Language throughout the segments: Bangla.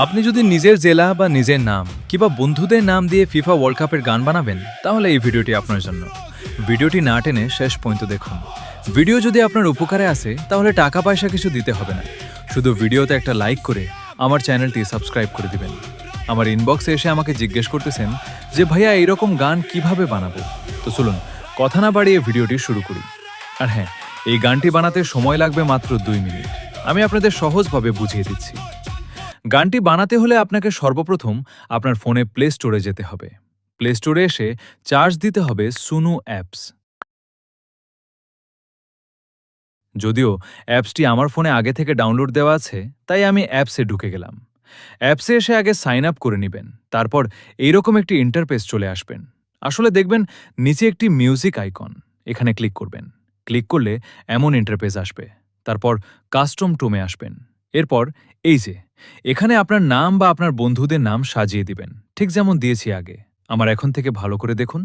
আপনি যদি নিজের জেলা বা নিজের নাম কিংবা বন্ধুদের নাম দিয়ে ফিফা ওয়ার্ল্ড কাপের গান বানাবেন তাহলে এই ভিডিওটি আপনার জন্য। ভিডিওটি না টেনে শেষ পর্যন্ত দেখুন। ভিডিও যদি আপনার উপকারে আসে তাহলে টাকা পয়সা কিছু দিতে হবে না, শুধু ভিডিওতে একটা লাইক করে আমার চ্যানেলটি সাবস্ক্রাইব করে দিবেন। আমার ইনবক্সে এসে আমাকে জিজ্ঞেস করতেছেন যে ভাইয়া এইরকম গান কিভাবে বানাবো। তো চলুন কথা না বাড়িয়ে ভিডিওটি শুরু করি। আর হ্যাঁ, এই গানটি বানাতে সময় লাগবে মাত্র 2 মিনিট। আমি আপনাদের সহজভাবে বুঝিয়ে দিচ্ছি। গানটি বানাতে হলে আপনাকে সর্বপ্রথম আপনার ফোনে প্লে স্টোরে যেতে হবে। প্লে স্টোরে এসে চার্জ দিতে হবে সুনু অ্যাপস। যদিও অ্যাপসটি আমার ফোনে আগে থেকে ডাউনলোড দেওয়া আছে, তাই আমি অ্যাপসে ঢুকে গেলাম। অ্যাপসে এসে আগে সাইন আপ করে নেবেন, তারপর এইরকম একটি ইন্টারফেস চলে আসবেন। আসলে দেখবেন নিচে একটি মিউজিক আইকন, এখানে ক্লিক করবেন। ক্লিক করলে এমন ইন্টারফেস আসবে। তারপর কাস্টম টোমে আসবেন। এরপর এই যে এখানে আপনার নাম বা আপনার বন্ধুদের নাম সাজিয়ে দিবেন, ঠিক যেমন দিয়েছি আগে। আমার এখন থেকে ভালো করে দেখুন।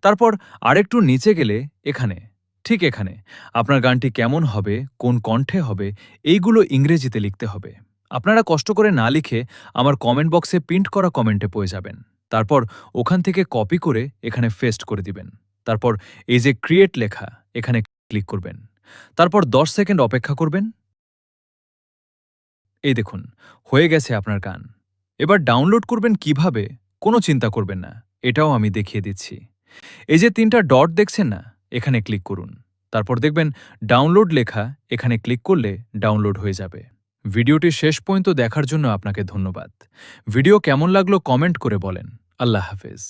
তারপর আরেকটু নিচে গেলে এখানে, ঠিক এখানে আপনার গানটি কেমন হবে, কোন কণ্ঠে হবে, এইগুলো ইংরেজিতে লিখতে হবে। আপনারা কষ্ট করে না লিখে আমার কমেন্ট বক্সে প্রিন্ট করা কমেন্টে পেয়ে যাবেন। তারপর ওখান থেকে কপি করে এখানে পেস্ট করে দিবেন। তারপর এই যে ক্রিয়েট লেখা, এখানে ক্লিক করবেন। তারপর 10 সেকেন্ড অপেক্ষা করবেন। এই দেখুন, হয়ে গেছে আপনার গান। এবার ডাউনলোড করবেন কিভাবে, কোনো চিন্তা করবেন না, এটাও আমি দেখিয়ে দিচ্ছি। এই যে 3টা ডট দেখছেন না, এখানে ক্লিক করুন। তারপর দেখবেন ডাউনলোড লেখা, এখানে ক্লিক করলে ডাউনলোড হয়ে যাবে। ভিডিওটি শেষ পর্যন্ত দেখার জন্য আপনাকে ধন্যবাদ। ভিডিও কেমন লাগলো কমেন্ট করে বলেন। আল্লাহ হাফেজ।